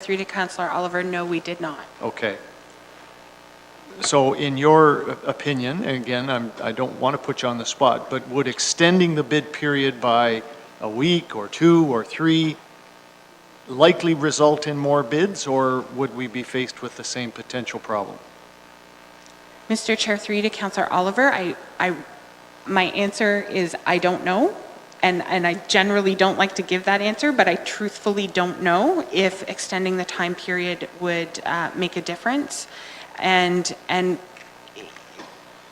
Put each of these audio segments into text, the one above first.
Through to Councillor Oliver, no, we did not. Okay. So in your opinion, and again, I don't want to put you on the spot, but would extending the bid period by a week or 2 or 3 likely result in more bids, or would we be faced with the same potential problem? Mr. Chair, through to Councillor Oliver, my answer is I don't know. And I generally don't like to give that answer, but I truthfully don't know if extending the time period would make a difference. And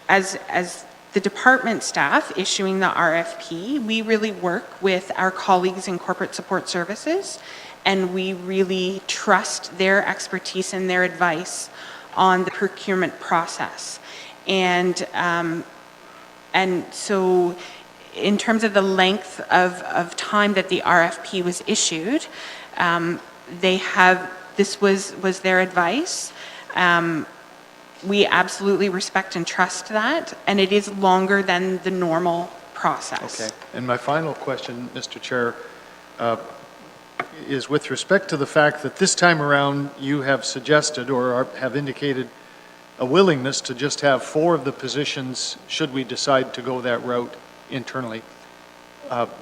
as the department staff issuing the RFP, we really work with our colleagues in corporate support services, and we really trust their expertise and their advice on the procurement process. And so in terms of the length of time that the RFP was issued, this was their advice. We absolutely respect and trust that, and it is longer than the normal process. Okay. And my final question, Mr. Chair, is with respect to the fact that this time around you have suggested or have indicated a willingness to just have 4 of the positions, should we decide to go that route internally,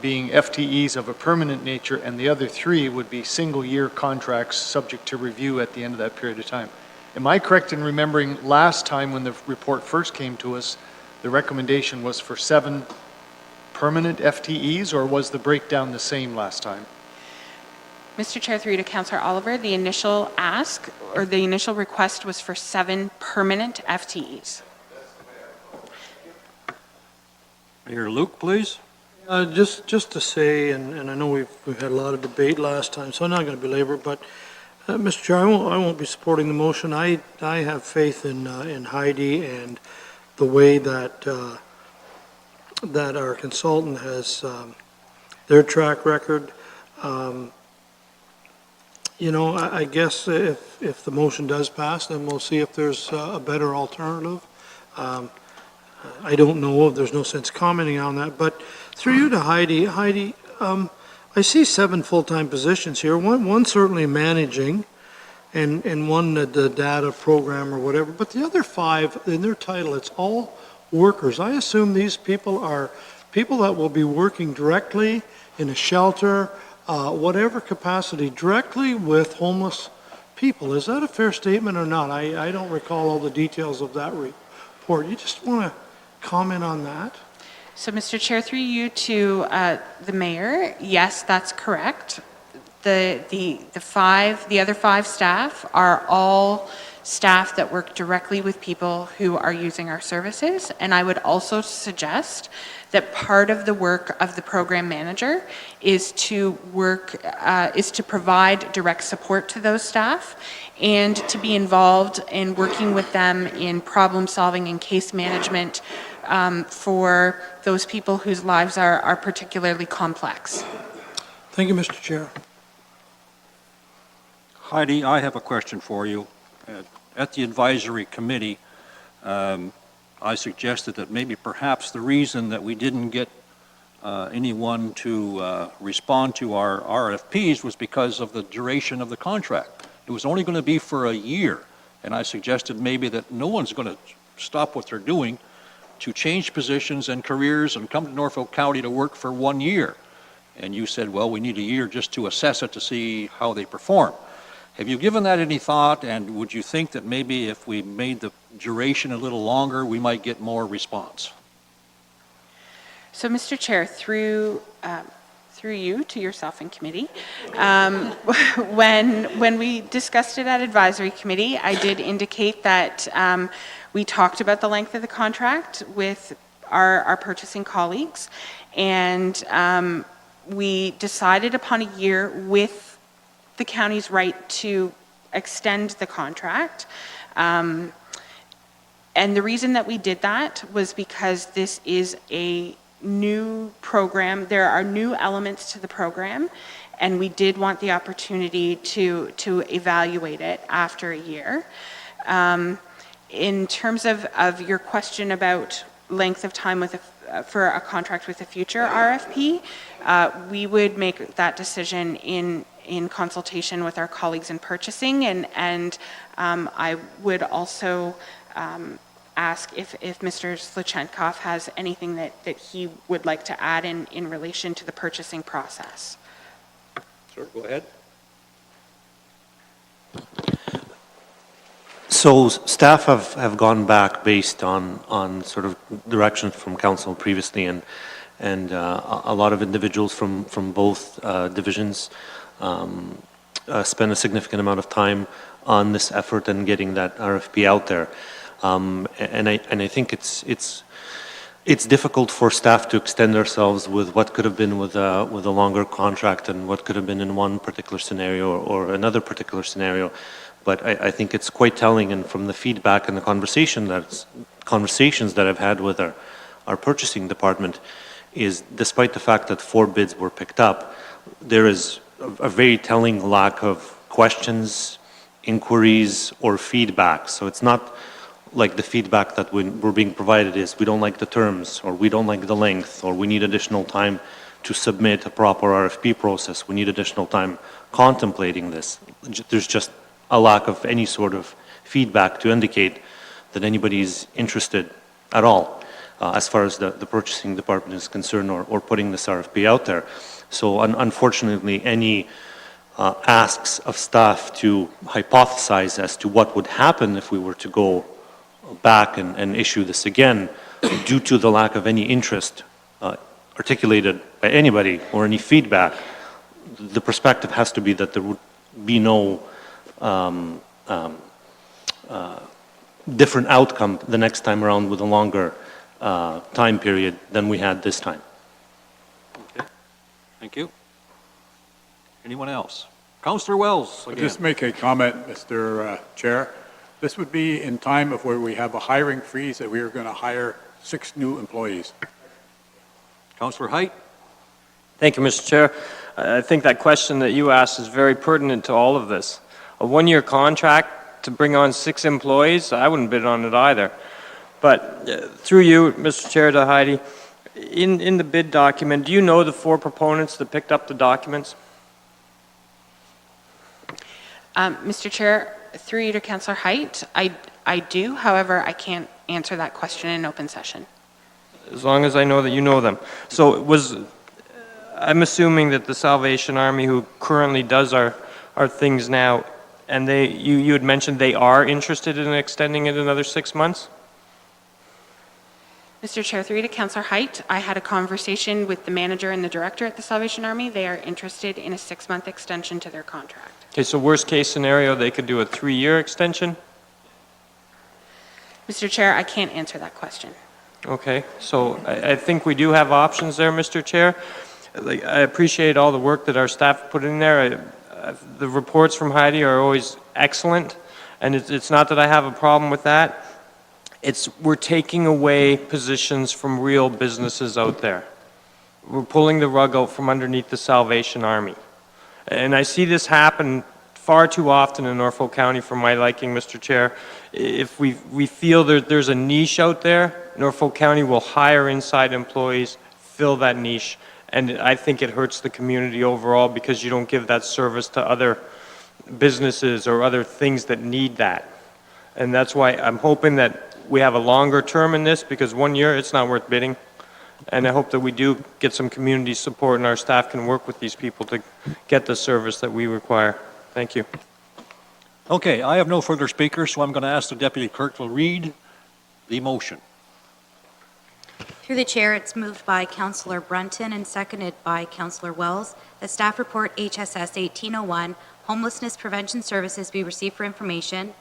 being FTEs of a permanent nature, and the other 3 would be single-year contracts subject to review at the end of that period of time. Am I correct in remembering last time when the report first came to us, the recommendation was for 7 permanent FTEs, or was the breakdown the same last time? Mr. Chair, through to Councillor Oliver, the initial ask or the initial request was for 7 permanent FTEs. Mayor Luke, please. Just to say, and I know we've had a lot of debate last time, so I'm not going to belabor, but Mr. Chair, I won't be supporting the motion. I have faith in Heidi and the way that that our consultant has their track record. You know, I guess if the motion does pass, then we'll see if there's a better alternative. I don't know, there's no sense commenting on that, but through you to Heidi. Heidi, I see 7 full-time positions here, one certainly managing, and one the data program or whatever, but the other 5, in their title, it's all workers. I assume these people are people that will be working directly in a shelter, whatever capacity, directly with homeless people. Is that a fair statement or not? I don't recall all the details of that report. You just want to comment on that? So, Mr. Chair, through you to the Mayor, yes, that's correct. The other 5 staff are all staff that work directly with people who are using our services, and I would also suggest that part of the work of the program manager is to provide direct support to those staff and to be involved in working with them in problem solving and case management for those people whose lives are particularly complex. Thank you, Mr. Chair. Heidi, I have a question for you. At the advisory committee, I suggested that maybe perhaps the reason that we didn't get anyone to respond to our RFPs was because of the duration of the contract. It was only going to be for a year, and I suggested maybe that no one's going to stop what they're doing to change positions and careers and come to Norfolk County to work for 1 year. And you said, well, we need a year just to assess it to see how they perform. Have you given that any thought, and would you think that maybe if we made the duration a little longer, we might get more response? So, Mr. Chair, through you to yourself and committee, when we discussed it at advisory committee, I did indicate that we talked about the length of the contract with our purchasing colleagues, and we decided upon a year with the county's right to extend the contract. And the reason that we did that was because this is a new program. There are new elements to the program, and we did want the opportunity to evaluate it after a year. In terms of your question about length of time for a contract with a future RFP, we would make that decision in in consultation with our colleagues in purchasing, and I would also ask if Mr. Slichenkov has anything that he would like to add in relation to the purchasing process. Sir, go ahead. So staff have gone back based on sort of directions from council previously, and a lot of individuals from both divisions spent a significant amount of time on this effort and getting that RFP out there. And I think it's difficult for staff to extend ourselves with what could have been with a longer contract and what could have been in one particular scenario or another particular scenario. But I think it's quite telling, and from the feedback and the conversations that I've had with our purchasing department, is despite the fact that 4 bids were picked up, there is a very telling lack of questions, inquiries, or feedback. So it's not like the feedback that we're being provided is we don't like the terms, or we don't like the length, or we need additional time to submit a proper RFP process. We need additional time contemplating this. There's just a lack of any sort of feedback to indicate that anybody's interested at all as far as the purchasing department is concerned, or putting this RFP out there. So unfortunately, any asks of staff to hypothesize as to what would happen if we were to go back and issue this again, due to the lack of any interest articulated by anybody or any feedback, the perspective has to be that there would be no different outcome the next time around with a longer time period than we had this time. Okay, thank you. Anyone else? Councillor Wells, I'll again. just make a comment, Mr. Chair. This would be in time of where we have a hiring freeze, that we are going to hire 6 new employees. Councillor Height? Thank you, Mr. Chair. I think that question that you asked is very pertinent to all of this. A 1-year contract to bring on 6 employees, I wouldn't bid on it either. But through you, Mr. Chair, to Heidi, in the bid document, do you know the 4 proponents that picked up the documents? Mr. Chair, through you to Councillor Height, I do. However, I can't answer that question in open session. As long as I know that you know them. So I'm assuming that the Salvation Army, who currently does our things now, and you had mentioned they are interested in extending it another 6 months? Mr. Chair, through you to Councillor Height, I had a conversation with the manager and the director at the Salvation Army. They are interested in a 6-month extension to their contract. Okay, so worst case scenario, they could do a 3-year extension? Mr. Chair, I can't answer that question. Okay, so I think we do have options there, Mr. Chair. I appreciate all the work that our staff put in there. The reports from Heidi are always excellent, and it's not that I have a problem with that. We're taking away positions from real businesses out there. We're pulling the rug out from underneath the Salvation Army. And I see this happen far too often in Norfolk County for my liking, Mr. Chair. If we feel there's a niche out there, Norfolk County will hire inside employees, fill that niche. And I think it hurts the community overall because you don't give that service to other businesses or other things that need that. And that's why I'm hoping that we have a longer term in this, because 1 year, it's not worth bidding. And I hope that we do get some community support and our staff can work with these people to get the service that we require. Thank you. Okay, I have no further speakers, so I'm going to ask the Deputy Clerk to read the motion. Through the chair, it's moved by Councillor Brunton and seconded by Councillor Wells that staff report HSS 1801, Homelessness Prevention Services, be received for information,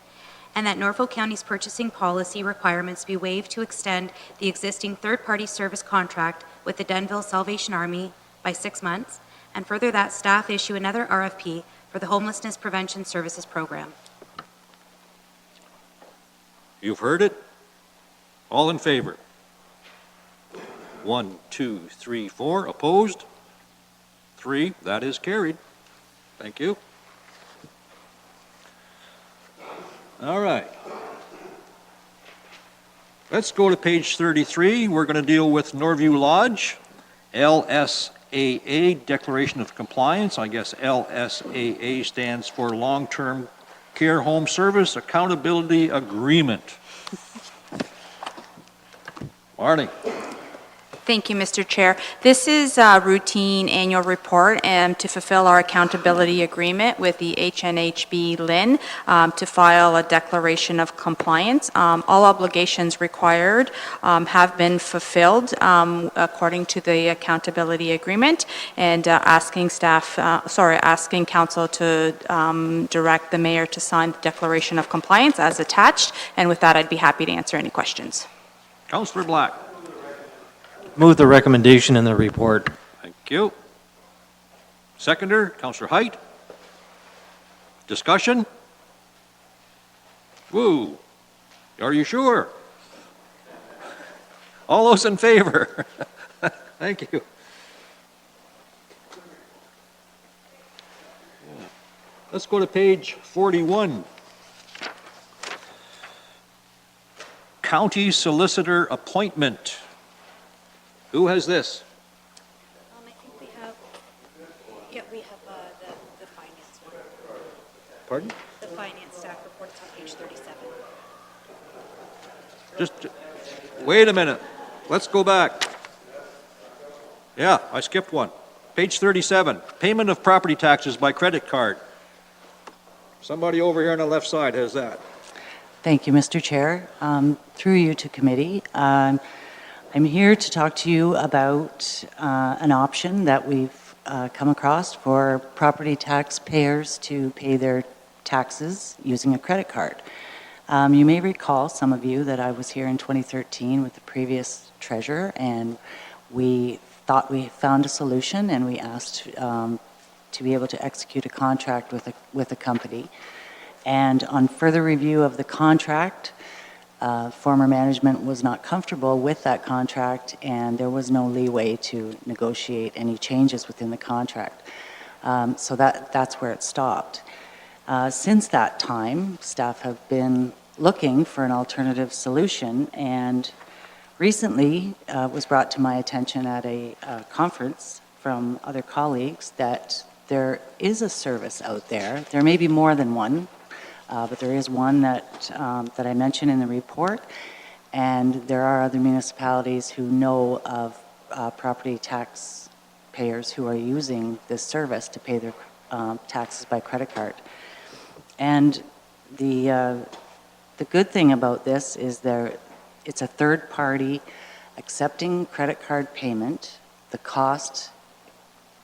and that Norfolk County's purchasing policy requirements be waived to extend the existing third-party service contract with the Denville Salvation Army by 6 months, and further that staff issue another RFP for the Homelessness Prevention Services Program. You've heard it. All in favor? 1, 2, 3, 4. Opposed? 3. That is carried. Thank you. All right. Let's go to page 33. We're going to deal with Norview Lodge, LS LSAA, Declaration of Compliance. I guess LSAA stands for Long-Term Care Home Service Accountability Agreement. Marty? Thank you, Mr. Chair. This is a routine annual report to fulfill our accountability agreement with the HNHB Lynn to file a declaration of compliance. All obligations required have been fulfilled according to the accountability agreement, and asking council to direct the mayor to sign the declaration of compliance as attached. And with that, I'd be happy to answer any questions. Councillor Black? Move the recommendation in the report. Thank you. Seconder, Councillor Height. Discussion? Woo. Are you sure? All those in favor? Thank you. Let's go to page 41. County Solicitor Appointment. Who has this? I think we have the finance one. Pardon? The finance staff reports on page 37. Just, wait a minute. Let's go back. Yeah, I skipped one. Page 37, payment of property taxes by credit card. Somebody over here on the left side has that. Thank you, Mr. Chair. Through you to committee, I'm here to talk to you about an option that we've come across for property taxpayers to pay their taxes using a credit card. You may recall, some of you, that I was here in 2013 with the previous treasurer, and we thought we found a solution, and we asked to be able to execute a contract with a company. And on further review of the contract, former management was not comfortable with that contract, and there was no leeway to negotiate any changes within the contract. So that's where it stopped. Since that time, staff have been looking for an alternative solution, and recently was brought to my attention at a conference from other colleagues that there is a service out there. There may be more than one, but there is one that I mentioned in the report, and there are other municipalities who know of property tax payers who are using this service to pay their taxes by credit card. And the good thing about this is it's a third party accepting credit card payment. The cost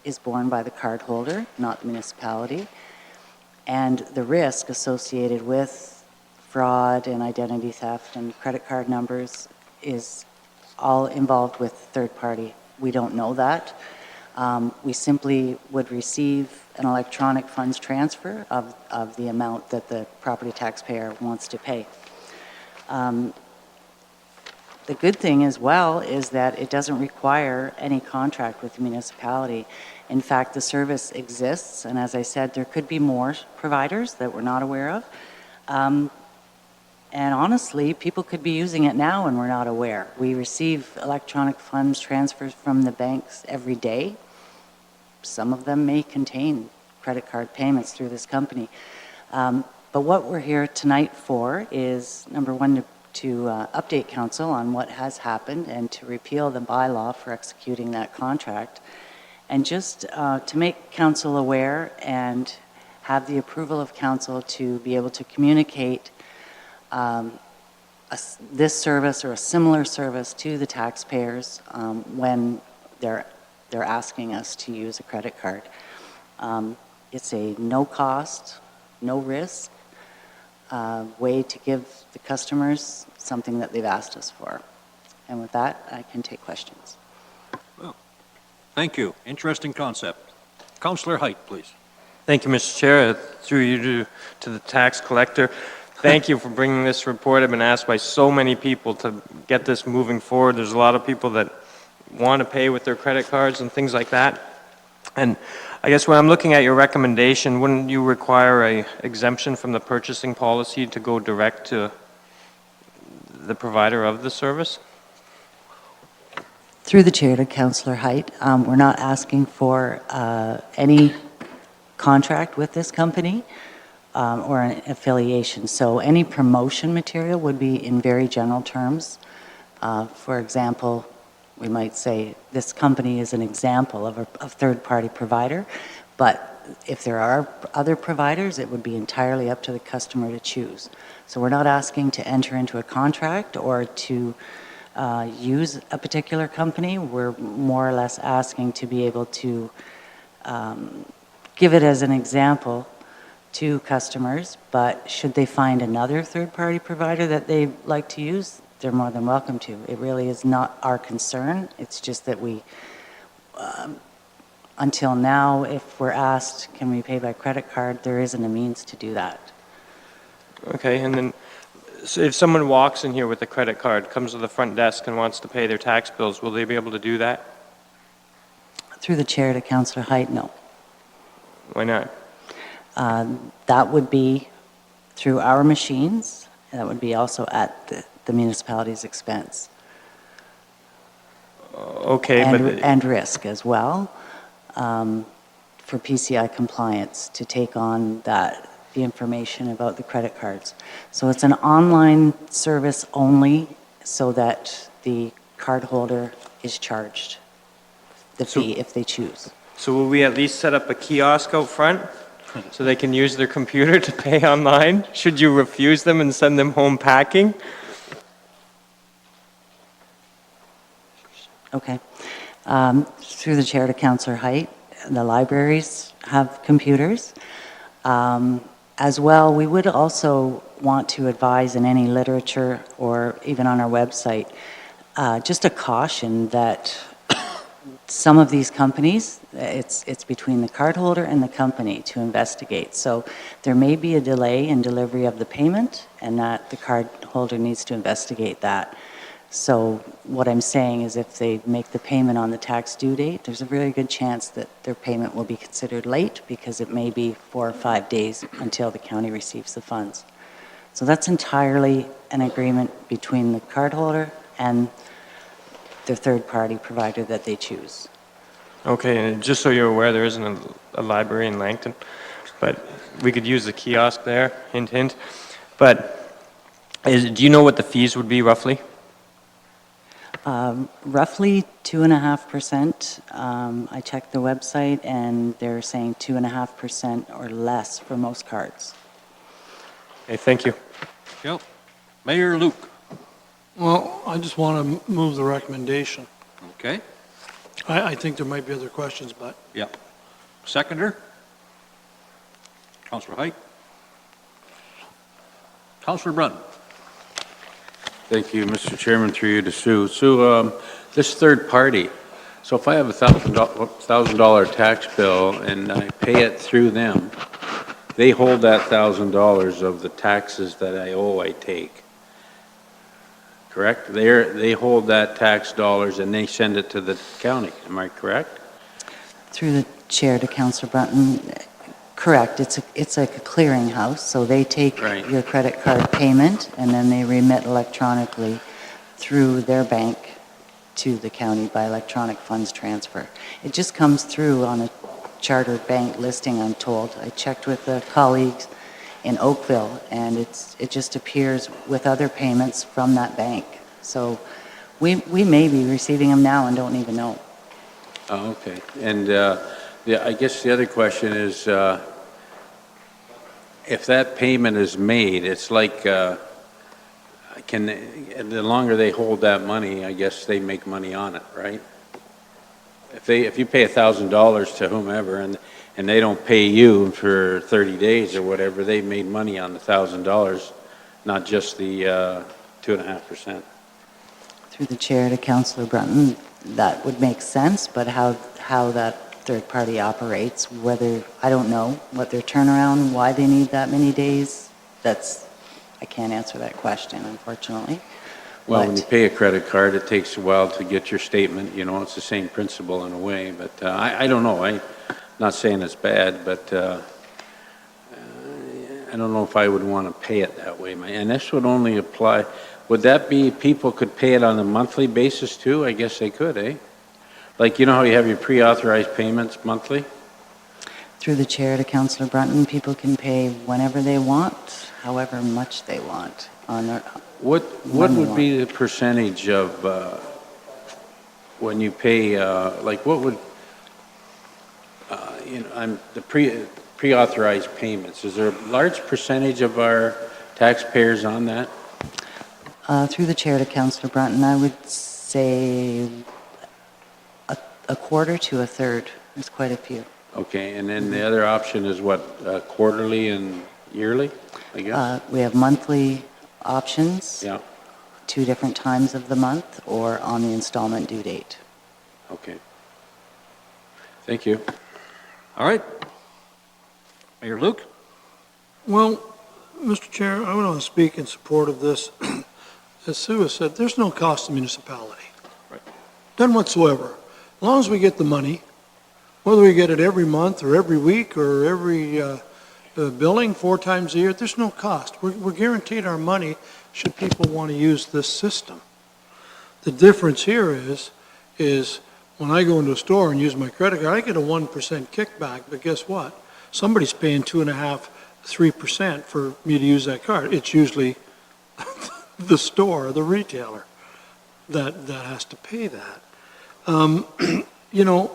is borne by the cardholder, not the municipality. And the risk associated with fraud and identity theft and credit card numbers is all involved with third party. We don't know that. We simply would receive an electronic funds transfer of the amount that the property taxpayer wants to pay. The good thing as well is that it doesn't require any contract with the municipality. In fact, the service exists, and as I said, there could be more providers that we're not aware of. And honestly, people could be using it now and we're not aware. We receive electronic funds transfers from the banks every day. Some of them may contain credit card payments through this company. But what we're here tonight for is, number one, to update council on what has happened and to repeal the bylaw for executing that contract. And just to make council aware and have the approval of council to be able to communicate this service or a similar service to the taxpayers when they're asking us to use a credit card. It's a no cost, no risk way to give the customers something that they've asked us for. And with that, I can take questions. Well, thank you. Interesting concept. Councillor Height, please. Thank you, Mr. Chair. Through you to the tax collector, thank you for bringing this report. I've been asked by so many people to get this moving forward. There's a lot of people that want to pay with their credit cards and things like that. And I guess when I'm looking at your recommendation, wouldn't you require a exemption from the purchasing policy to go direct to the provider of the service? Through the chair to Councillor Height, we're not asking for any contract with this company or an affiliation. So any promotion material would be in very general terms. For example, we might say this company is an example of a third-party provider, but if there are other providers, it would be entirely up to the customer to choose. So we're not asking to enter into a contract or to use a particular company. We're more or less asking to be able to give it as an example to customers, but should they find another third-party provider that they like to use, they're more than welcome to. It really is not our concern. It's just that we, until now, if we're asked, can we pay by credit card, there isn't a means to do that. Okay, and then so if someone walks in here with a credit card, comes to the front desk and wants to pay their tax bills, will they be able to do that? Through the chair to Councillor Height, no. Why not? That would be through our machines, and that would be also at the municipality's expense. Okay, and risk as well for PCI compliance to take on the information about the credit cards. So it's an online service only so that the cardholder is charged the fee if they choose. So will we at least set up a kiosk out front so they can use their computer to pay online? Should you refuse them and send them home packing? Okay. Through the chair to Councillor Height, the libraries have computers. As well, we would also want to advise in any literature or even on our website, just a caution that some of these companies, it's between the cardholder and the company to investigate. So there may be a delay in delivery of the payment and that the cardholder needs to investigate that. So what I'm saying is if they make the payment on the tax due date, there's a very good chance that their payment will be considered late because it may be 4 or 5 days until the county receives the funds. So that's entirely an agreement between the cardholder and their third-party provider that they choose. Okay, and just so you're aware, there isn't a library in Langton, but we could use the kiosk there, hint, hint. But do you know what the fees would be roughly? Roughly 2.5%. I checked the website and they're saying 2.5% or less for most cards. Okay, thank you. Yep. Mayor Luke. Well, I just want to move the recommendation. Okay. I think there might be other questions, but Yep. Seconder? Councillor Height? Councillor Brunton? Thank you, Mr. Chairman, through you to Sue. Sue, this third party, so if I have a $1,000 tax bill and I pay it through them, they hold that $1,000 of the taxes that I owe, I take. Correct? They hold that tax dollars and they send it to the county. Am I correct? Through the chair to Councillor Brunton, correct. It's like a clearinghouse, so they take your credit card payment and then they remit electronically through their bank to the county by electronic funds transfer. It just comes through on a chartered bank listing, I'm told. I checked with the colleagues in Oakville and it just appears with other payments from that bank. So we may be receiving them now and don't even know. Oh, okay. And I guess the other question is, if that payment is made, it's like, the longer they hold that money, I guess they make money on it, right? If you pay $1,000 to whomever and they don't pay you for 30 days or whatever, they made money on the $1,000, not just the 2.5%. Through the chair to Councillor Brunton, that would make sense, but how that third party operates, whether, I don't know what their turnaround, why they need that many days, I can't answer that question, unfortunately. Well, when you pay a credit card, it takes a while to get your statement, it's the same principle in a way, but I don't know, I'm not saying it's bad, but I don't know if I would want to pay it that way, and this would only apply, would that be people could pay it on a monthly basis too? I guess they could, eh? Like, you know how you have your pre-authorized payments monthly? Through the chair to Councillor Brunton, people can pay whenever they want, however much they want on their, What when they would want. be the percentage of, when you pay, like, what would, the pre-authorized payments, is there a large percentage of our taxpayers on that? Through the chair to Councillor Brunton, I would say a quarter to a third. There's quite a few. Okay, and then the other option is what, quarterly and yearly, I guess? We have monthly options, Yeah, 2 different times of the month, or on the installment due date. okay. Thank you. All right. Mayor Luke? Well, Mr. Chair, I want to speak in support of this. As Sue has said, there's no cost to municipality. Right. None whatsoever. As long as we get the money, whether we get it every month or every week or every billing 4 times a year, there's no cost. We're guaranteed our money should people want to use this system. The difference here is when I go into a store and use my credit card, I get a 1% kickback, but guess what? Somebody's paying 2.5%, 3% for me to use that card. It's usually the store, the retailer that has to pay that. You know,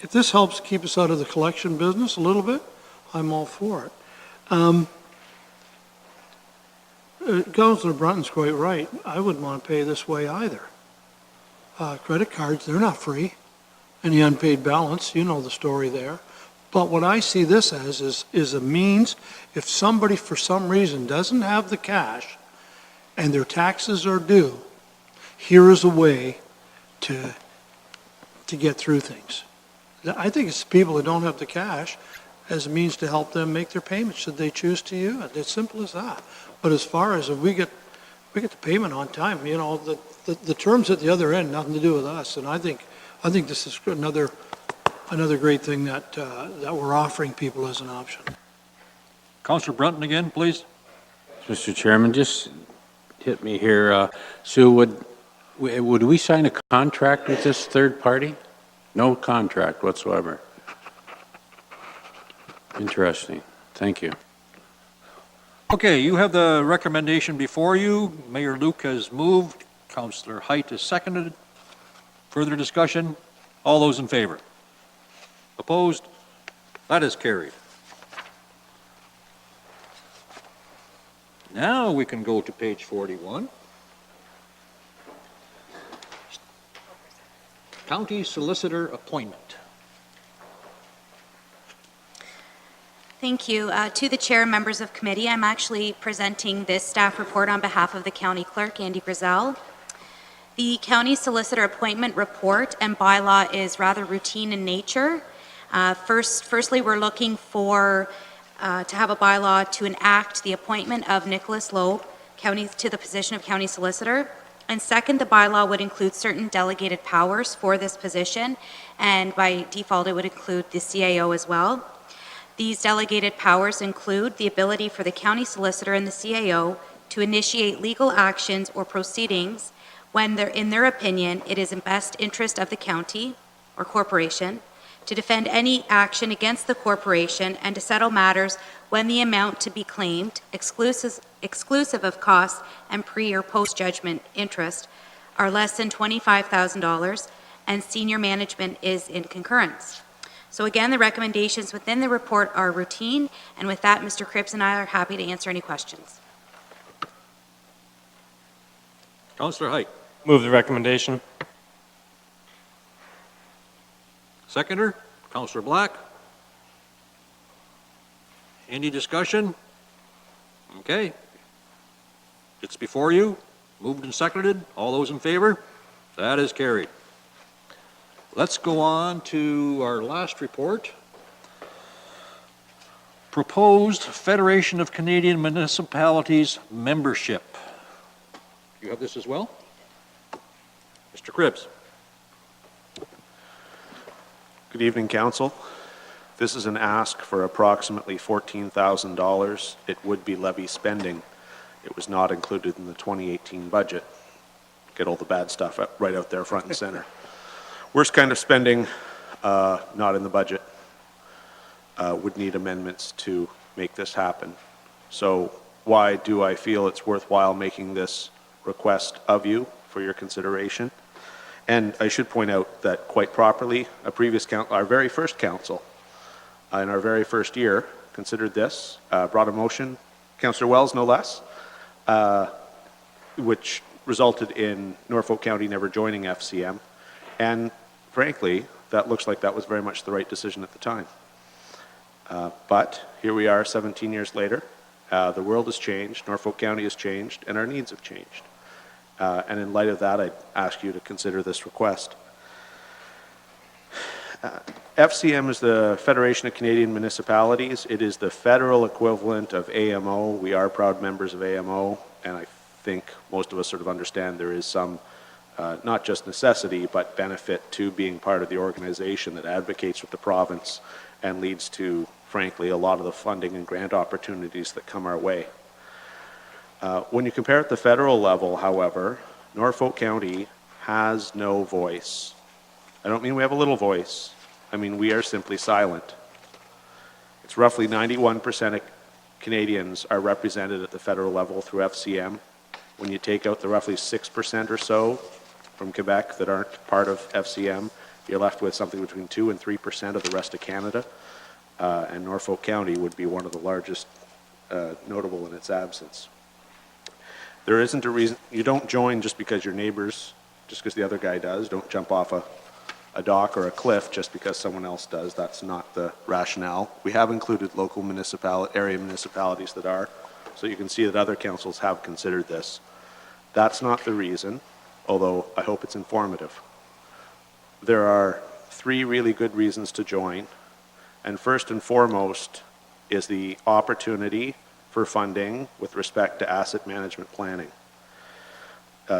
if this helps keep us out of the collection business a little bit, I'm all for it. Councillor Brunton's quite right. I wouldn't want to pay this way either. Credit cards, they're not free. And the unpaid balance, you know the story there. But what I see this as is a means, if somebody for some reason doesn't have the cash and their taxes are due, here is a way to get through things. I think it's people that don't have the cash as a means to help them make their payments should they choose to use it. It's simple as that. But as far as if we get the payment on time, you know, the terms at the other end, nothing to do with us. And I think this is another great thing that we're offering people as an option. Councillor Brunton again, please. Mr. Chairman, just hit me here. Sue, would we sign a contract with this third party? No contract whatsoever. Interesting. Thank you. Okay, you have the recommendation before you. Mayor Luke has moved. Councillor Height has seconded. Further discussion? All those in favor? Opposed? That is carried. Now we can go to page 41. County Solicitor Appointment. Thank you. To the chair and members of committee, I'm actually presenting this staff report on behalf of the county clerk, Andy Grizel. The county solicitor appointment report and bylaw is rather routine in nature. Firstly, we're looking for to have a bylaw to enact the appointment of Nicholas Loeb to the position of county solicitor. And second, the bylaw would include certain delegated powers for this position, and by default, it would include the CAO as well. These delegated powers include the ability for the county solicitor and the CAO to initiate legal actions or proceedings when, in their opinion, it is in best interest of the county or corporation, to defend any action against the corporation, and to settle matters when the amount to be claimed, exclusive of costs and pre- or post-judgment interest, are less than $25,000 and senior management is in concurrence. So again, the recommendations within the report are routine, and with that, Mr. Cripps and I are happy to answer any questions. Councillor Height. Move the recommendation. Seconder, Councillor Black. Any discussion? Okay. It's before you. Moved and seconded. All those in favor? That is carried. Let's go on to our last report. Proposed Federation of Canadian Municipalities membership. You have this as well? Mr. Cripps. Good evening, Council. This is an ask for approximately $14,000. It would be levy spending. It was not included in the 2018 budget. Get all the bad stuff right out there front and center. Worst kind of spending, not in the budget, would need amendments to make this happen. So why do I feel it's worthwhile making this request of you for your consideration? And I should point out that quite properly, our very first council, in our very first year, considered this, brought a motion, Councillor Wells no less, which resulted in Norfolk County never joining FCM. And frankly, that looks like that was very much the right decision at the time. But here we are 17 years later. The world has changed, Norfolk County has changed, and our needs have changed. And in light of that, I'd ask you to consider this request. FCM is the Federation of Canadian Municipalities. It is the federal equivalent of AMO. We are proud members of AMO, and I think most of us sort of understand there is some, not just necessity, but benefit to being part of the organization that advocates with the province and leads to, frankly, a lot of the funding and grant opportunities that come our way. When you compare at the federal level, however, Norfolk County has no voice. I don't mean we have a little voice. I mean we are simply silent. It's roughly 91% of Canadians are represented at the federal level through FCM. When you take out the roughly 6% or so from Quebec that aren't part of FCM, you're left with something between 2 and 3% of the rest of Canada. And Norfolk County would be one of the largest notable in its absence. There isn't a reason, you don't join just because your neighbors, just because the other guy does. Don't jump off a dock or a cliff just because someone else does. That's not the rationale. We have included local area municipalities that are, so you can see that other councils have considered this. That's not the reason, although I hope it's informative. There are 3 really good reasons to join, and first and foremost is the opportunity for funding with respect to asset management planning.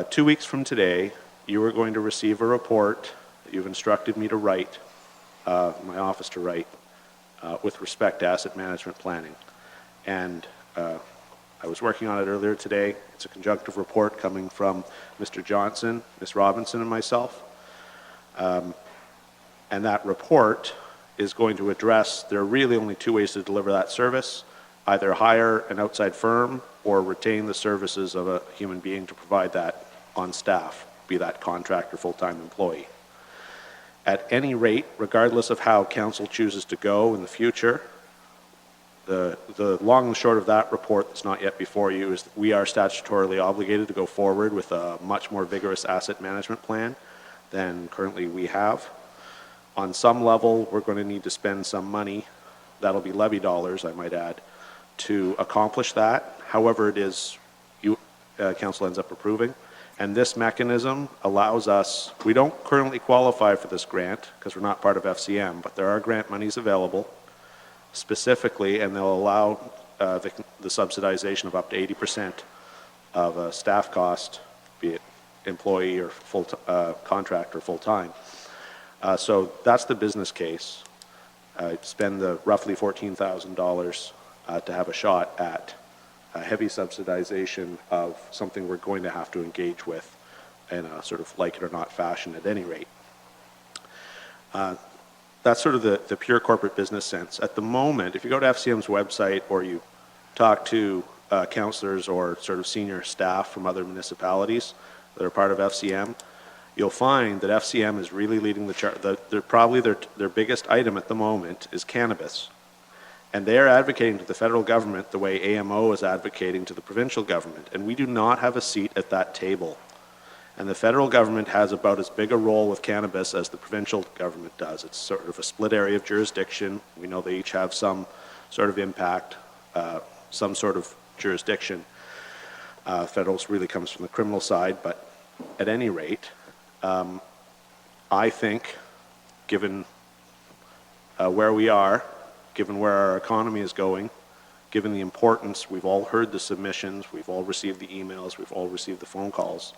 2 weeks from today, you are going to receive a report that you've instructed me to write, my office to write, with respect to asset management planning. And I was working on it earlier today. It's a conjunctive report coming from Mr. Johnson, Ms. Robinson, and myself. And that report is going to address, there are really only 2 ways to deliver that service: either hire an outside firm or retain the services of a human being to provide that on staff, be that contractor, full-time employee. At any rate, regardless of how council chooses to go in the future, the long and short of that report that's not yet before you is that we are statutorily obligated to go forward with a much more vigorous asset management plan than currently we have. On some level, we're going to need to spend some money, that'll be levy dollars, I might add, to accomplish that. However it is council ends up approving. And this mechanism allows us, we don't currently qualify for this grant because we're not part of FCM, but there are grant monies available specifically, and they'll allow the subsidization of up to 80% of a staff cost, be it employee or contract or full-time. So that's the business case. Spend the roughly $14,000 to have a shot at a heavy subsidization of something we're going to have to engage with in a sort of like it or not fashion at any rate. That's sort of the pure corporate business sense. At the moment, if you go to FCM's website or you talk to councillors or sort of senior staff from other municipalities that are part of FCM, you'll find that FCM is really leading the charge. Probably their biggest item at the moment is cannabis. And they are advocating to the federal government the way AMO is advocating to the provincial government. And we do not have a seat at that table. And the federal government has about as big a role with cannabis as the provincial government does. It's sort of a split area of jurisdiction. We know they each have some sort of impact, some sort of jurisdiction. Federal really comes from the criminal side, but at any rate, I think, given where we are, given where our economy is going, given the importance, we've all heard the submissions, we've all received the emails, we've all received the phone calls,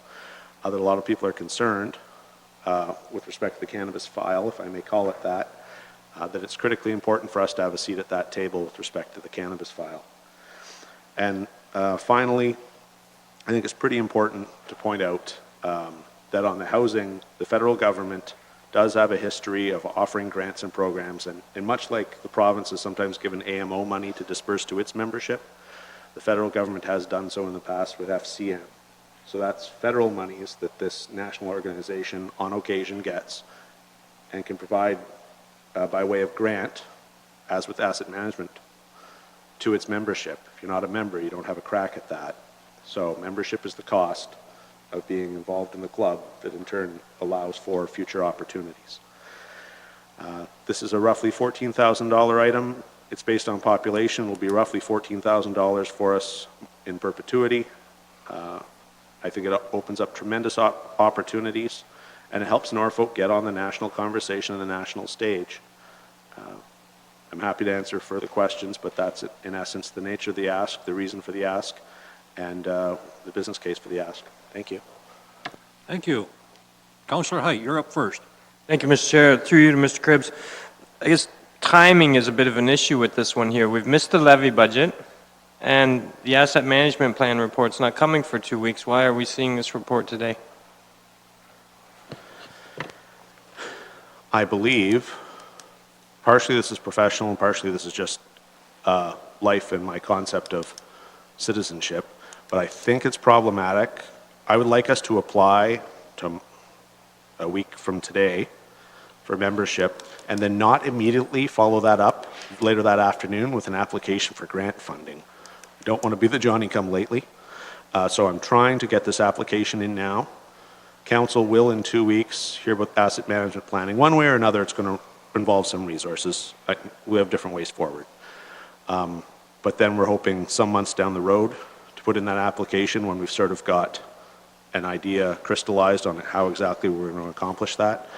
that a lot of people are concerned with respect to the cannabis file, if I may call it that it's critically important for us to have a seat at that table with respect to the cannabis file. And finally, I think it's pretty important to point out that on the housing, the federal government does have a history of offering grants and programs, and much like the province has sometimes given AMO money to disperse to its membership, the federal government has done so in the past with FCM. So that's federal monies that this national organization on occasion gets and can provide by way of grant, as with asset management, to its membership. If you're not a member, you don't have a crack at that. So membership is the cost of being involved in the club that in turn allows for future opportunities. This is a roughly $14,000 item. It's based on population. It will be roughly $14,000 for us in perpetuity. I think it opens up tremendous opportunities, and it helps Norfolk get on the national conversation and the national stage. I'm happy to answer further questions, but that's in essence the nature of the ask, the reason for the ask, and the business case for the ask. Thank you. Thank you. Councillor Height, you're up first. Thank you, Mr. Chair. Through you to Mr. Cribbs. I guess timing is a bit of an issue with this one here. We've missed the levy budget, and the asset management plan report's not coming for 2 weeks. Why are we seeing this report today? I believe partially this is professional and partially this is just life and my concept of citizenship, but I think it's problematic. I would like us to apply to a week from today for membership and then not immediately follow that up later that afternoon with an application for grant funding. I don't want to be the Johnny-come-lately, so I'm trying to get this application in now. Council will in 2 weeks hear about asset management planning. One way or another, it's going to involve some resources. We have different ways forward. But then we're hoping some months down the road to put in that application when we've sort of got an idea crystallized on how exactly we're going to accomplish that.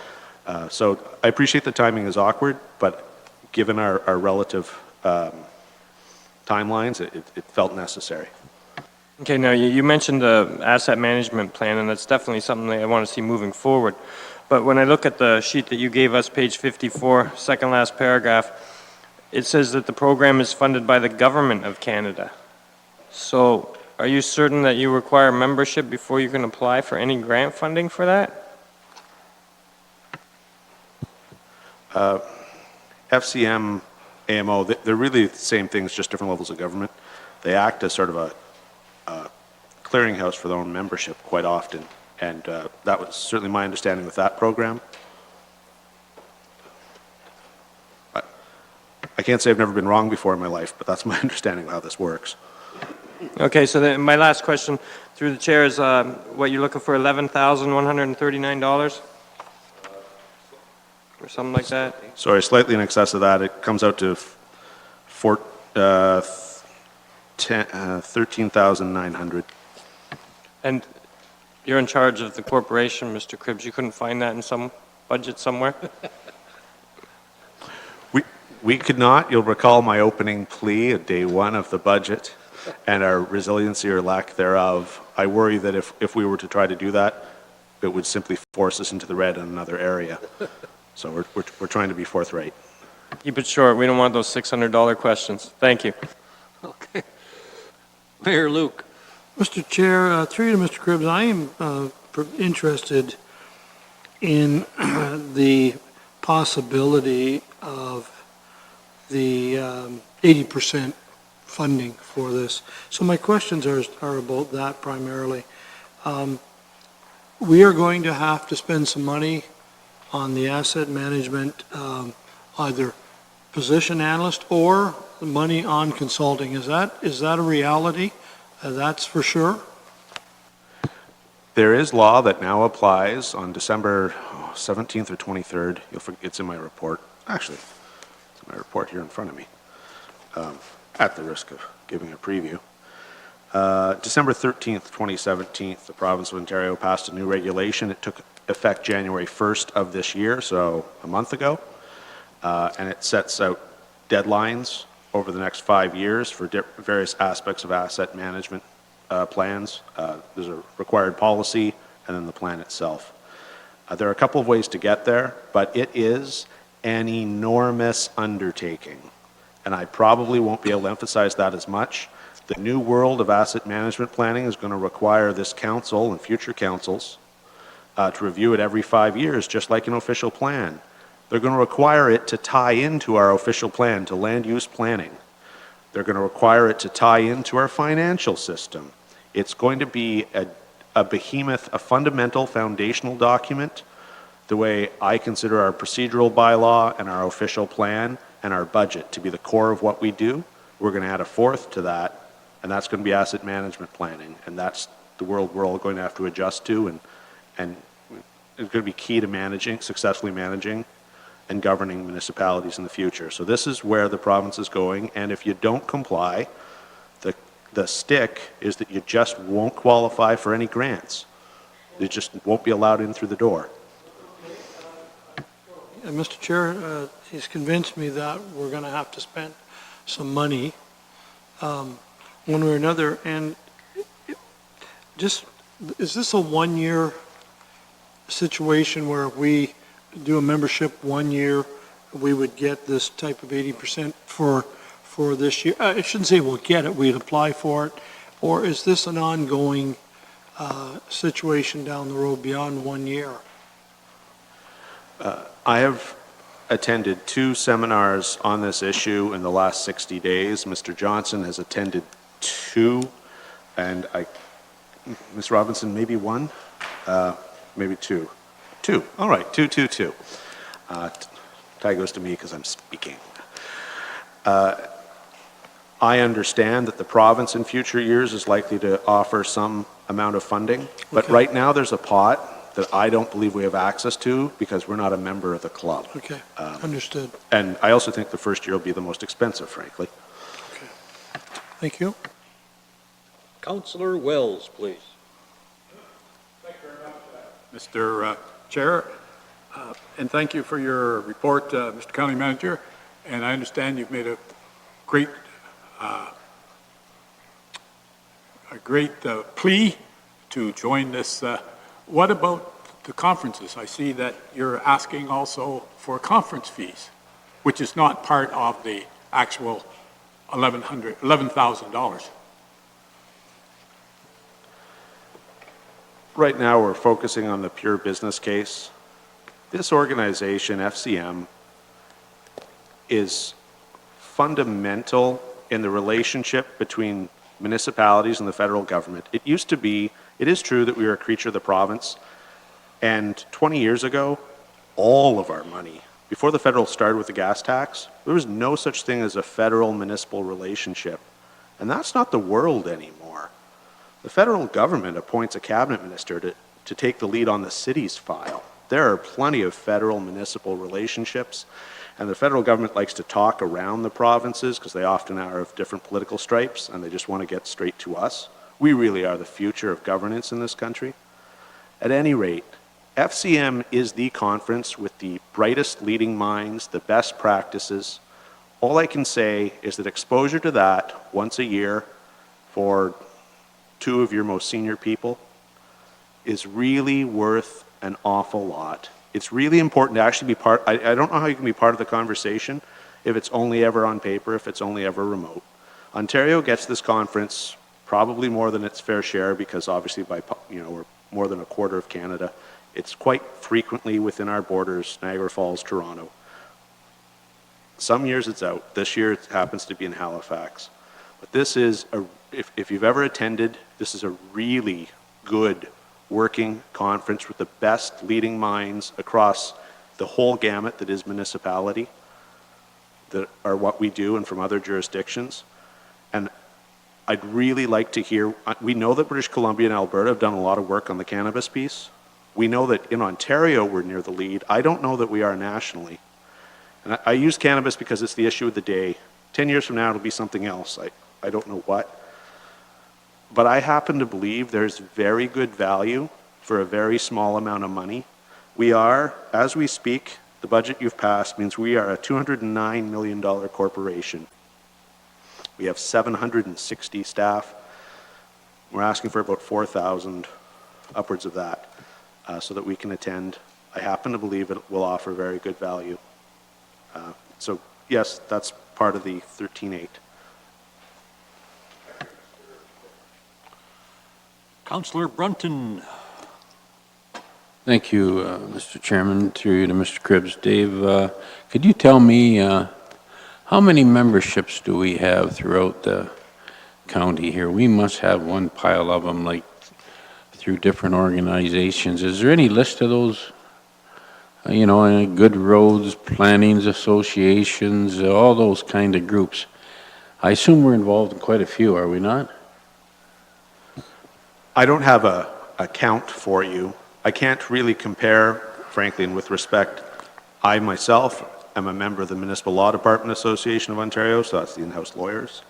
So I appreciate the timing is awkward, but given our relative timelines, it felt necessary. Okay, now you mentioned the asset management plan, and that's definitely something that I want to see moving forward. But when I look at the sheet that you gave us, page 54, second last paragraph, it says that the program is funded by the Government of Canada. So are you certain that you require membership before you can apply for any grant funding for that? FCM, AMO, they're really the same things, just different levels of government. They act as sort of a clearinghouse for their own membership quite often, and that was certainly my understanding with that program. I can't say I've never been wrong before in my life, but that's my understanding of how this works. Okay, so then my last question through the chair is what you're looking for, $11,139 or something like that? Sorry, slightly in excess of that. It comes out to 13,900. And you're in charge of the corporation, Mr. Cribbs. You couldn't find that in some budget somewhere? We could not. You'll recall my opening plea at day one of the budget and our resiliency or lack thereof. I worry that if we were to try to do that, it would simply force us into the red in another area. So we're trying to be forthright. Keep it short. We don't want those $600 questions. Thank you. Okay. Mayor Luke. Mr. Chair, through you to Mr. Cribbs, I am interested in the possibility of the 80% funding for this. So my questions are about that primarily. We are going to have to spend some money on the asset management, either position analyst or money on consulting. Is that a reality? That's for sure. There is law that now applies on December 17th or 23rd. It's in my report. Actually, it's in my report here in front of me, at the risk of giving a preview. December 13th, 2017, the province of Ontario passed a new regulation. It took effect January 1st of this year, so a month ago, and it sets out deadlines over the next 5 years for various aspects of asset management plans. There's a required policy and then the plan itself. There are a couple of ways to get there, but it is an enormous undertaking, and I probably won't be able to emphasize that as much. The new world of asset management planning is going to require this council and future councils to review it every 5 years, just like an official plan. They're going to require it to tie into our official plan, to land use planning. They're going to require it to tie into our financial system. It's going to be a behemoth, a fundamental foundational document, the way I consider our procedural bylaw and our official plan and our budget to be the core of what we do. We're going to add a fourth to that, and that's going to be asset management planning. And that's the world we're all going to have to adjust to, and it's going to be key to managing, successfully managing and governing municipalities in the future. So this is where the province is going, and if you don't comply, the stick is that you just won't qualify for any grants. You just won't be allowed in through the door. Mr. Chair, he's convinced me that we're going to have to spend some money one way or another. And just, is this a one-year situation where if we do a membership 1 year, we would get this type of 80% for this year? I shouldn't say we'll get it, we'd apply for it. Or is this an ongoing situation down the road beyond 1 year? I have attended 2 seminars on this issue in the last 60 days. Mr. Johnson has attended 2, and Ms. Robinson, maybe 1? Maybe 2. 2, all right, 2. Tie goes to me because I'm speaking. I understand that the province in future years is likely to offer some amount of funding, but Okay. right now there's a pot that I don't believe we have access to because we're not a member of the club. Okay, understood. And I also think the first year will be the most expensive, frankly. Okay. Thank you. Councillor Wells, please. Mr. Chair, and thank you for your report, Mr. County Manager. And I understand you've made a great plea to join this. What about the conferences? I see that you're asking also for conference fees, which is not part of the actual $11,000. Right now, we're focusing on the pure business case. This organization, FCM, is fundamental in the relationship between municipalities and the federal government. It is true that we are a creature of the province, and 20 years ago, all of our money, before the federal started with the gas tax, there was no such thing as a federal-municipal relationship. And that's not the world anymore. The federal government appoints a cabinet minister to take the lead on the city's file. There are plenty of federal-municipal relationships, and the federal government likes to talk around the provinces because they often are of different political stripes, and they just want to get straight to us. We really are the future of governance in this country. At any rate, FCM is the conference with the brightest leading minds, the best practices. All I can say is that exposure to that once a year for 2 of your most senior people is really worth an awful lot. It's really important to actually be part. I don't know how you can be part of the conversation if it's only ever on paper, if it's only ever remote. Ontario gets this conference probably more than its fair share because obviously we're more than a quarter of Canada. It's quite frequently within our borders, Niagara Falls, Toronto. Some years it's out. This year it happens to be in Halifax. But this is, if you've ever attended, this is a really good working conference with the best leading minds across the whole gamut that is municipality, that are what we do and from other jurisdictions. And I'd really like to hear, we know that British Columbia and Alberta have done a lot of work on the cannabis piece. We know that in Ontario we're near the lead. I don't know that we are nationally. And I use cannabis because it's the issue of the day. 10 years from now it'll be something else. I don't know what. But I happen to believe there's very good value for a very small amount of money. We are, as we speak, the budget you've passed means we are a $209 million corporation. We have 760 staff. We're asking for about 4,000, upwards of that, so that we can attend. I happen to believe it will offer very good value. So yes, that's part of the 13.8. Councillor Brunton. Thank you, Mr. Chairman, through you to Mr. Cribbs. Dave, could you tell me how many memberships do we have throughout the county here? We must have one pile of them, like through different organizations. Is there any list of those? You know, good roads, plannings associations, all those kind of groups. I assume we're involved in quite a few, are we not? I don't have a count for you. I can't really compare, frankly, and with respect, I myself am a member of the Municipal Law Department Association of Ontario, so that's the in-house lawyers.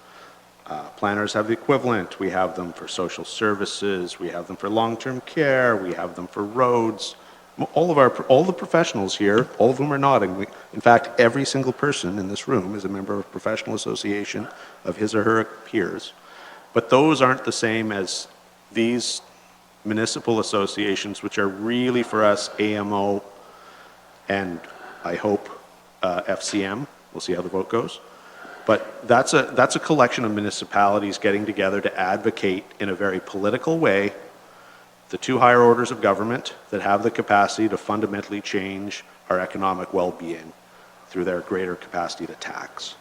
Planners have the equivalent. We have them for social services, we have them for long-term care, we have them for roads. All the professionals here, all of them are nodding. In fact, every single person in this room is a member of a professional association of his or her peers. But those aren't the same as these municipal associations, which are really for us AMO and I hope FCM. We'll see how the vote goes. But that's a collection of municipalities getting together to advocate in a very political way the two higher orders of government that have the capacity to fundamentally change our economic well-being through their greater capacity to tax.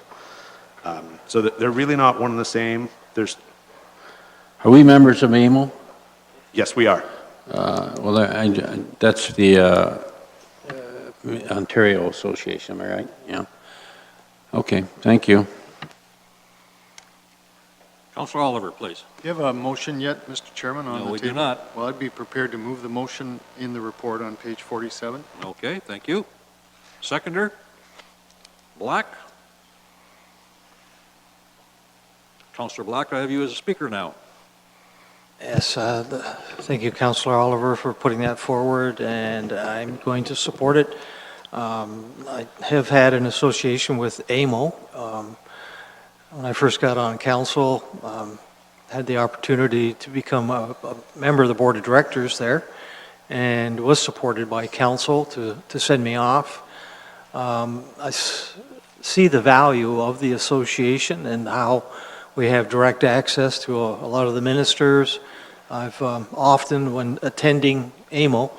So they're really not one and the same. Are we members of AMO? Yes, we are. Well, that's the Ontario Association, am I right? Yeah. Okay, thank you. Councillor Oliver, please. Do you have a motion yet, Mr. Chairman, on the table? No, we do not. Well, I'd be prepared to move the motion in the report on page 47. Okay, thank you. Seconder? Black? Councillor Black, I have you as a speaker now. Yes, thank you, Councillor Oliver, for putting that forward, and I'm going to support it. I have had an association with AMO. When I first got on council, had the opportunity to become a member of the board of directors there, and was supported by council to send me off. I see the value of the association and how we have direct access to a lot of the ministers. I've often, when attending AMO,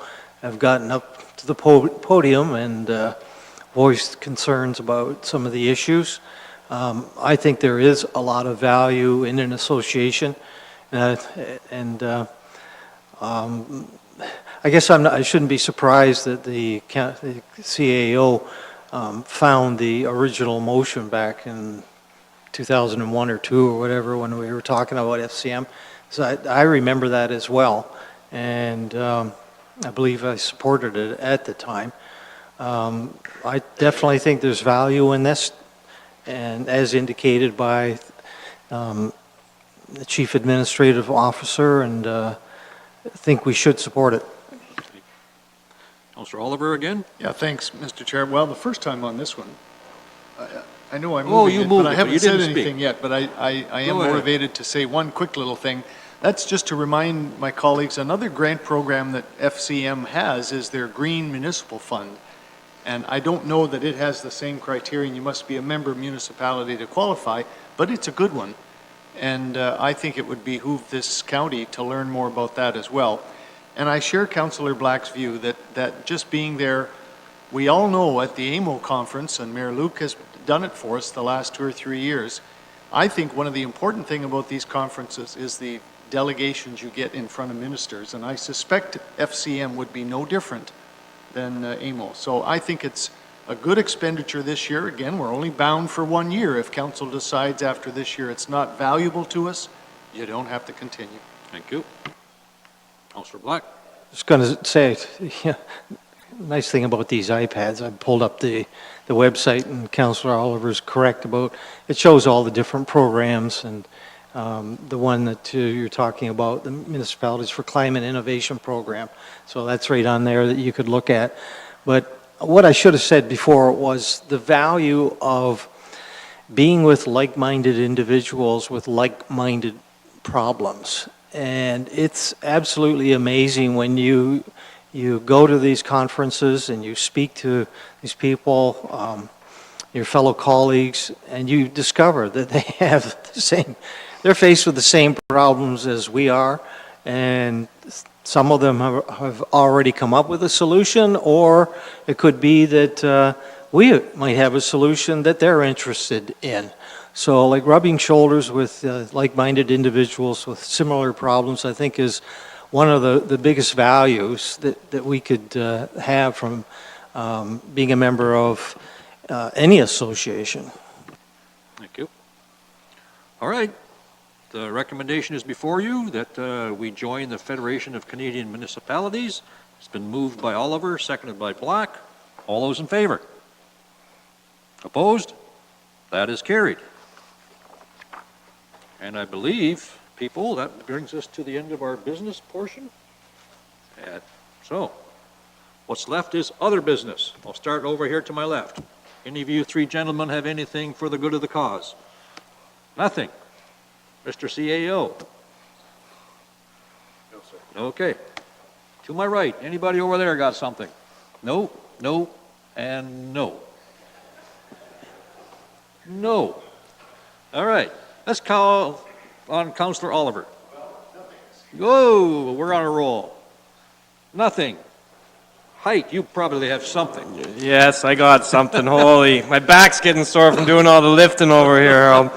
I've gotten up to the podium and voiced concerns about some of the issues. I think there is a lot of value in an association, I guess I shouldn't be surprised that the CAO found the original motion back in 2001 or 2 or whatever when we were talking about FCM. So I remember that as well, and I believe I supported it at the time. I definitely think there's value in this, and as indicated by the Chief Administrative Officer, and I think we should support it. Councillor Oliver again? Yeah, thanks, Mr. Chair. Well, the first time on this one, I know I'm Oh, moving you it, moved but I it, but haven't you said didn't anything speak. yet, but I am Go ahead. motivated to say one quick little thing. That's just to remind my colleagues, another grant program that FCM has is their Green Municipal Fund. And I don't know that it has the same criterion. You must be a member municipality to qualify, but it's a good one. And I think it would behoove this county to learn more about that as well. And I share Councillor Black's view that just being there, we all know at the AMO conference, and Mayor Luke has done it for us the last 2 or 3 years, I think one of the important thing about these conferences is the delegations you get in front of ministers. And I suspect FCM would be no different than AMO. So I think it's a good expenditure this year. Again, we're only bound for 1 year. If council decides after this year it's not valuable to us, you don't have to continue. Thank you. Councillor Black? Just going to say, nice thing about these iPads, I pulled up the website, and Councillor Oliver's correct about, it shows all the different programs, and the one that you're talking about, the Municipalities for Climate Innovation Program. So that's right on there that you could look at. But what I should have said before was the value of being with like-minded individuals with like-minded problems. And it's absolutely amazing when you go to these conferences and you speak to these people, your fellow colleagues, and you discover that they have the same, they're faced with the same problems as we are, and some of them have already come up with a solution, or it could be that we might have a solution that they're interested in. So like rubbing shoulders with like-minded individuals with similar problems, I think is one of the biggest values that we could have from being a member of any association. Thank you. All right. The recommendation is before you that we join the Federation of Canadian Municipalities. It's been moved by Oliver, seconded by Black. All those in favor? Opposed? That is carried. And I believe, people, that brings us to the end of our business portion. And so, what's left is other business. I'll start over here to my left. Any of you three gentlemen have anything for the good of the cause? Nothing. Mr. CAO? No, sir. Okay. To my right, anybody over there got something? No, no, and no. No. All right. Let's call on Councillor Oliver. Whoa, we're on a roll. Nothing. Height, you probably have something. Yes, I got something. Holy, my back's getting sore from doing all the lifting over here, Harold.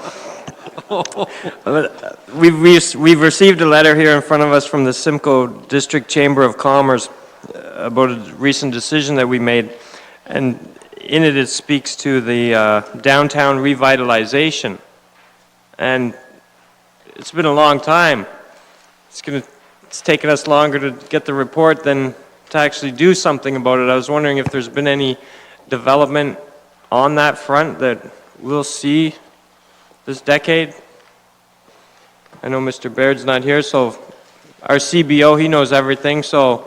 We've received a letter here in front of us from the Simcoe District Chamber of Commerce about a recent decision that we made, and in it, it speaks to the downtown revitalization. And it's been a long time. It's taken us longer to get the report than to actually do something about it. I was wondering if there's been any development on that front that we'll see this decade. I know Mr. Baird's not here, so our CBO, he knows everything. So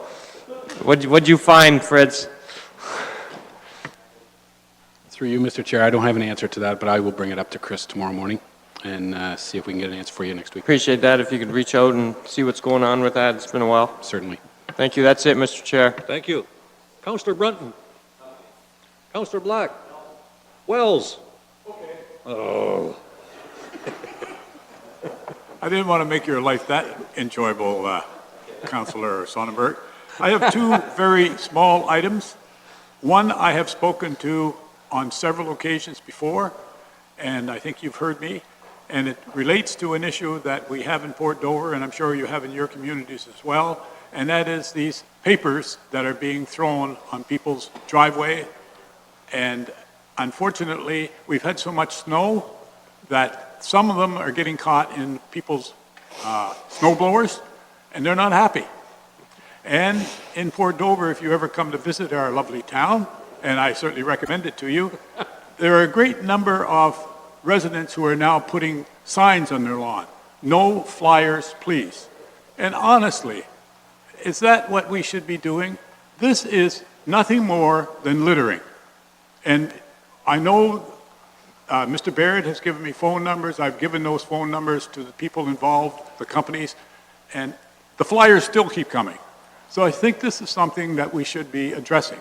what'd you find, Fritz? Through you, Mr. Chair, I don't have an answer to that, but I will bring it up to Chris tomorrow morning and see if we can get an answer for you next week. Appreciate that. If you could reach out and see what's going on with that. It's been a while. Certainly. Thank you. That's it, Mr. Chair. Thank you. Councillor Brunton? Councillor Black? Wells? Okay. Oh. I didn't want to make your life that enjoyable, Councillor Sonnenberg. I have two very small items. One I have spoken to on several occasions before, and I think you've heard me, and it relates to an issue that we have in Port Dover, and I'm sure you have in your communities as well, and that is these papers that are being thrown on people's driveway. And unfortunately, we've had so much snow that some of them are getting caught in people's snow blowers, and they're not happy. And in Port Dover, if you ever come to visit our lovely town, and I certainly recommend it to you, there are a great number of residents who are now putting signs on their lawn. No flyers, please. And honestly, is that what we should be doing? This is nothing more than littering. And I know Mr. Baird has given me phone numbers. I've given those phone numbers to the people involved, the companies, and the flyers still keep coming. So I think this is something that we should be addressing.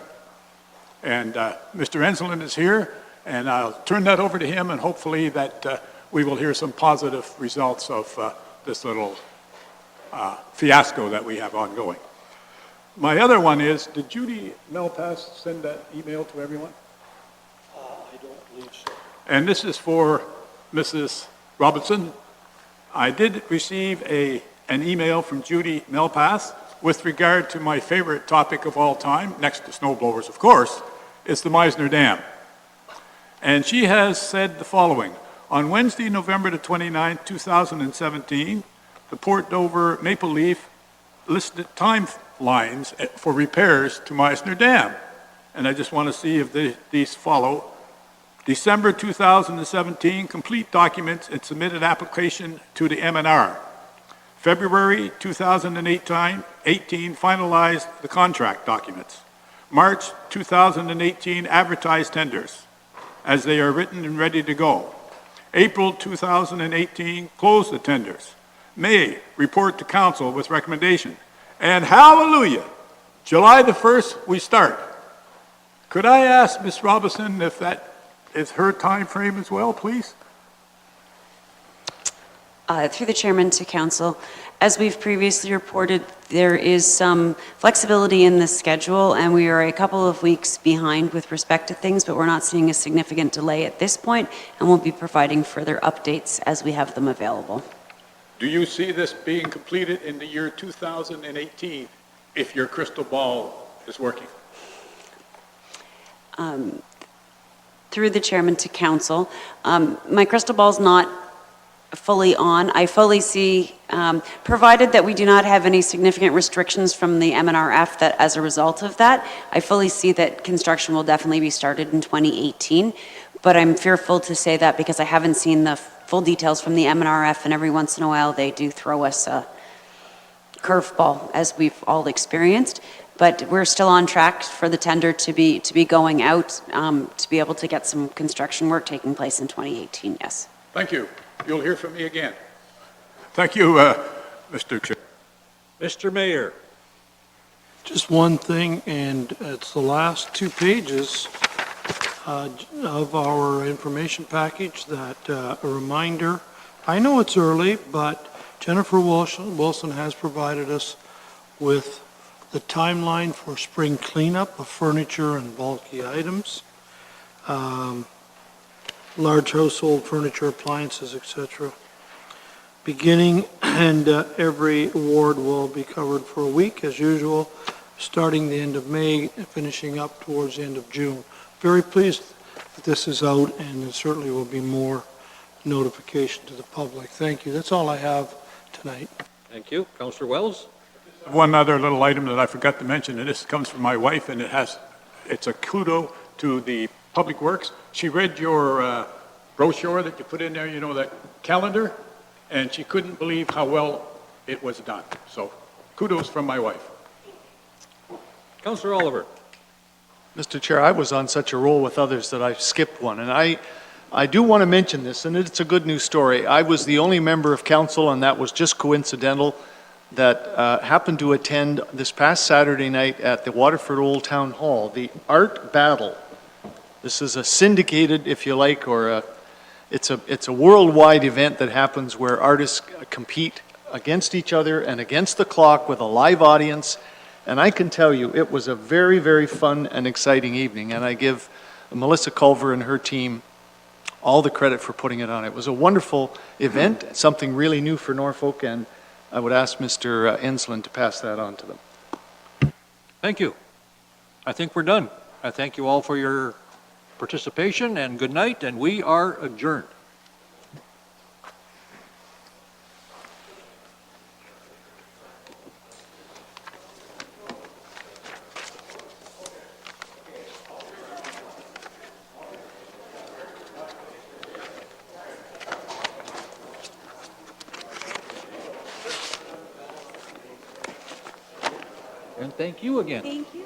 And Mr. Enslin is here, and I'll turn that over to him, and hopefully that we will hear some positive results of this little fiasco that we have ongoing. My other one is, did Judy Melpass send that email to everyone? I don't believe so. And this is for Mrs. Robinson. I did receive an email from Judy Melpass with regard to my favorite topic of all time, next to snow blowers, of course, is the Meisner Dam. And she has said the following: on Wednesday, November the 29th, 2017, the Port Dover Maple Leaf listed timelines for repairs to Meisner Dam. And I just want to see if these follow. December 2017, complete documents and submitted application to the MNR. February 2018, finalized the contract documents. March 2018, advertised tenders as they are written and ready to go. April 2018, closed the tenders. May, report to council with recommendation. And hallelujah, July the 1st, we start. Could I ask Ms. Robinson if that is her time frame as well, please? Through the chairman to council, As we've previously reported, there is some flexibility in the schedule, and we are a couple of weeks behind with respect to things, but we're not seeing a significant delay at this point, and we'll be providing further updates as we have them available. Do you see this being completed in the year 2018 if your crystal ball is working? Through the chairman to council, my crystal ball's not fully on. I fully see, provided that we do not have any significant restrictions from the MNRF that as a result of that, I fully see that construction will definitely be started in 2018. But I'm fearful to say that because I haven't seen the full details from the MNRF, and every once in a while they do throw us a curveball, as we've all experienced. But we're still on track for the tender to be going out, to be able to get some construction work taking place in 2018, yes. Thank you. You'll hear from me again. Thank you, Mr. Chair. Mr. Mayor. Just one thing, and it's the last 2 pages of our information package, that a reminder. I know it's early, but Jennifer Wilson has provided us with the timeline for spring cleanup of furniture and bulky items, large household furniture, appliances, etc. Beginning, and every ward will be covered for a week as usual, starting the end of May and finishing up towards the end of June. Very pleased that this is out, and there certainly will be more notification to the public. Thank you. That's all I have tonight. Thank you. Councillor Wells? One other little item that I forgot to mention, and this comes from my wife, and it's a kudo to the Public Works. She read your brochure that you put in there, you know, that calendar, and she couldn't believe how well it was done. So kudos from my wife. Councillor Oliver? Mr. Chair, I was on such a roll with others that I skipped one, and I do want to mention this, and it's a good news story. I was the only member of council, and that was just coincidental, that happened to attend this past Saturday night at the Waterford Old Town Hall, the Art Battle. This is a syndicated, if you like, or it's a worldwide event that happens where artists compete against each other and against the clock with a live audience. And I can tell you, it was a very, very fun and exciting evening, and I give Melissa Culver and her team all the credit for putting it on. It was a wonderful event, something really new for Norfolk, and I would ask Mr. Ensland to pass that on to them. Thank you. I think we're done. I thank you all for your participation, and good night, and we are adjourned. And thank you again. Thank you.